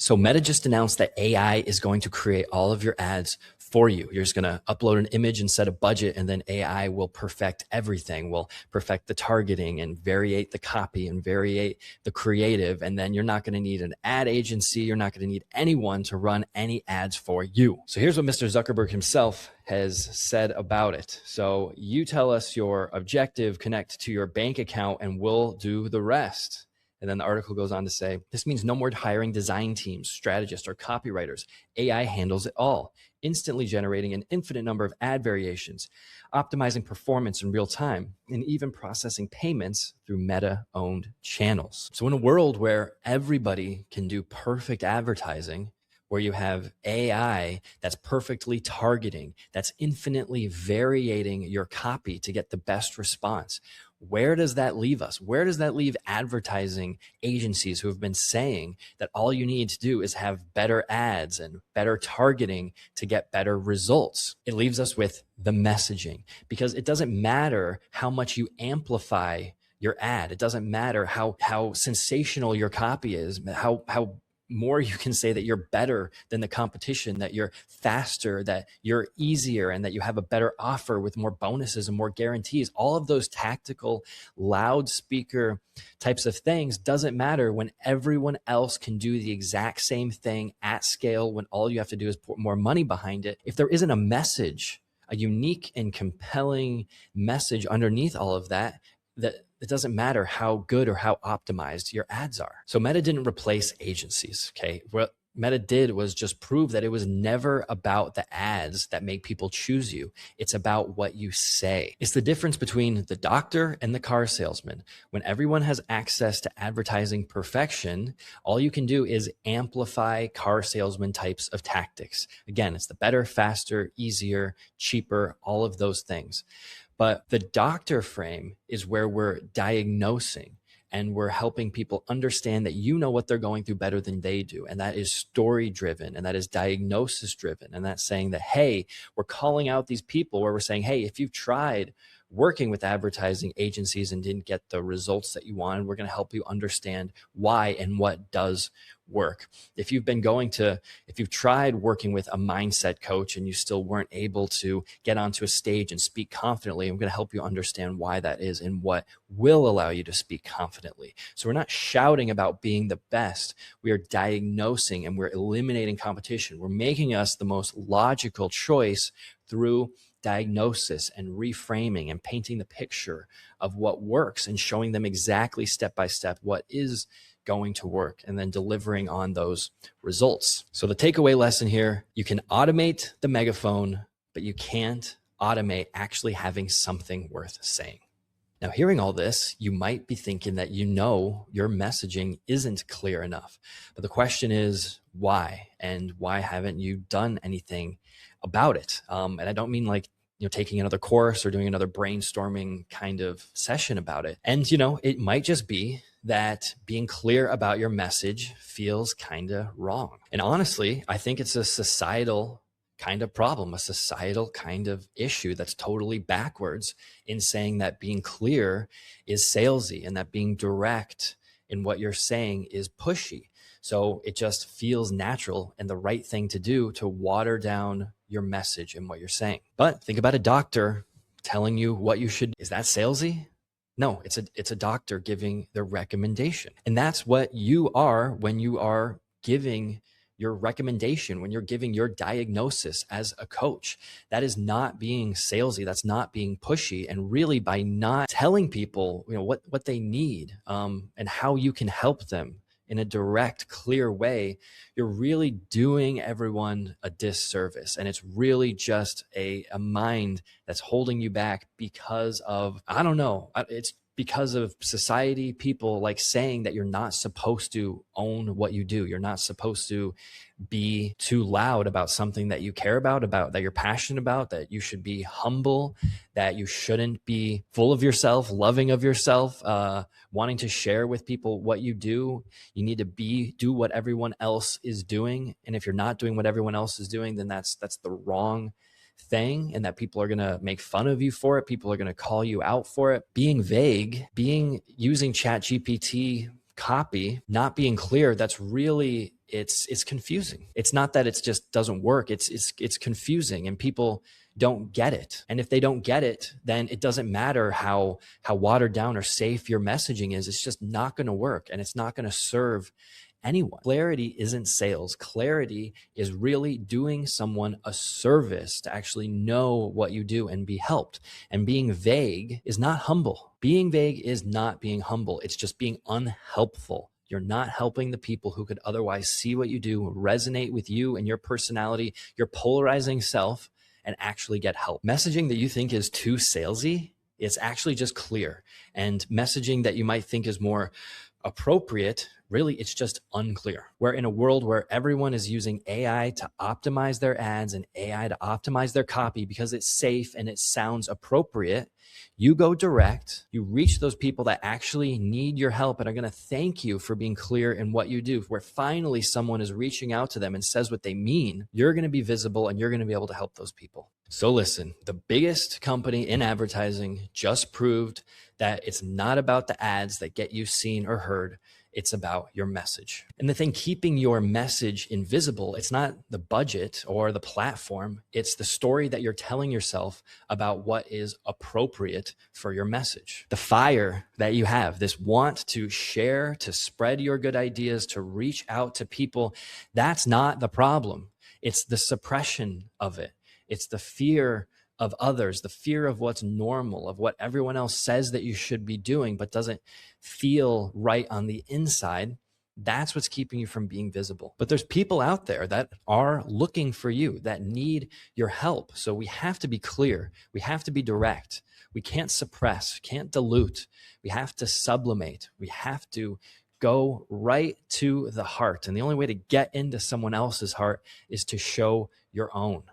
So Meta just announced that AI is going to create all of your ads for you. You're just going to upload an image and set a budget, and then AI will perfect everything, will perfect the targeting and variate the copy and variate the creative. And then you're not going to need an ad agency. You're not going to need anyone to run any ads for you. So here's what Mr. Zuckerberg himself has said about it. So you tell us your objective, connect to your bank account, and we'll do the rest. And then the article goes on to say, this means no more hiring design teams, strategists, or copywriters. AI handles it all, instantly generating an infinite number of ad variations, optimizing performance in real time, and even processing payments through Meta-owned channels. So in a world where everybody can do perfect advertising, where you have AI that's perfectly targeting, that's infinitely varying your copy to get the best response, where does that leave us? Where does that leave advertising agencies who have been saying that all you need to do is have better ads and better targeting to get better results? It leaves us with the messaging, because it doesn't matter how much you amplify your ad. It doesn't matter how sensational your copy is, how more you can say that you're better than the competition, that you're faster, that you're easier, and that you have a better offer with more bonuses and more guarantees. All of those tactical loudspeaker types of things doesn't matter when everyone else can do the exact same thing at scale, when all you have to do is put more money behind it. If there isn't a message, a unique and compelling message underneath all of that, it doesn't matter how good or how optimized your ads are. So Meta didn't replace agencies, okay? What Meta did was just prove that it was never about the ads that make people choose you. It's about what you say. It's the difference between the doctor and the car salesman. When everyone has access to advertising perfection, all you can do is amplify car salesman types of tactics. Again, it's the better, faster, easier, cheaper, all of those things. But the doctor frame is where we're diagnosing and we're helping people understand that you know what they're going through better than they do. And that is story driven, and that is diagnosis driven. And that's saying that, hey, we're calling out these people where we're saying, hey, if you've tried working with advertising agencies and didn't get the results that you wanted, we're going to help you understand why and what does work. If you've tried working with a mindset coach and you still weren't able to get onto a stage and speak confidently, I'm going to help you understand why that is and what will allow you to speak confidently. So we're not shouting about being the best. We are diagnosing and we're eliminating competition. We're making us the most logical choice through diagnosis and reframing and painting the picture of what works and showing them exactly step by step what is going to work, and then delivering on those results. So the takeaway lesson here, you can automate the megaphone, but you can't automate actually having something worth saying. Now, hearing all this, you might be thinking that your messaging isn't clear enough. But the question is why? And why haven't you done anything about it? And I don't mean like taking another course or doing another brainstorming kind of session about it. And it might just be that being clear about your message feels kind of wrong. And honestly, I think it's a societal kind of problem, a societal kind of issue that's totally backwards in saying that being clear is salesy and that being direct in what you're saying is pushy. So it just feels natural and the right thing to do to water down your message and what you're saying. But think about a doctor telling you what you should. Is that salesy? No, it's a doctor giving the recommendation. And that's what you are when you are giving your recommendation, when you're giving your diagnosis as a coach. That is not being salesy. That's not being pushy. And really, by not telling people what they need and how you can help them in a direct, clear way, you're really doing everyone a disservice. And it's really just a mind that's holding you back because of, it's because of society, people like saying that you're not supposed to own what you do. You're not supposed to be too loud about something that you care about that you're passionate about, that you should be humble, that you shouldn't be full of yourself, loving of yourself, wanting to share with people what you do. You need to do what everyone else is doing. And if you're not doing what everyone else is doing, then that's the wrong thing, and that people are going to make fun of you for it. People are going to call you out for it. Being vague, using ChatGPT copy, not being clear, that's really it's confusing. It's not that it just doesn't work. It's confusing, and people don't get it. And if they don't get it, then it doesn't matter how watered down or safe your messaging is. It's just not going to work, and it's not going to serve anyone. Clarity isn't sales. Clarity is really doing someone a service to actually know what you do and be helped. And being vague is not humble. Being vague is not being humble. It's just being unhelpful. You're not helping the people who could otherwise see what you do, resonate with you and your personality, your polarizing self, and actually get help. Messaging that you think is too salesy, it's actually just clear. And messaging that you might think is more appropriate, really, it's just unclear. We're in a world where everyone is using AI to optimize their ads and AI to optimize their copy because it's safe and it sounds appropriate. You go direct, you reach those people that actually need your help and are going to thank you for being clear in what you do. Where finally someone is reaching out to them and says what they mean, you're going to be visible and you're going to be able to help those people. So listen, the biggest company in advertising just proved that it's not about the ads that get you seen or heard. It's about your message. And the thing keeping your message invisible, it's not the budget or the platform. It's the story that you're telling yourself about what is appropriate for your message. The fire that you have, this want to share, to spread your good ideas, to reach out to people, that's not the problem. It's the suppression of it. It's the fear of others, the fear of what's normal, of what everyone else says that you should be doing, but doesn't feel right on the inside. That's what's keeping you from being visible. But there's people out there that are looking for you, that need your help. So we have to be clear. We have to be direct. We can't suppress, can't dilute. We have to sublimate. We have to go right to the heart. And the only way to get into someone else's heart is to show your own.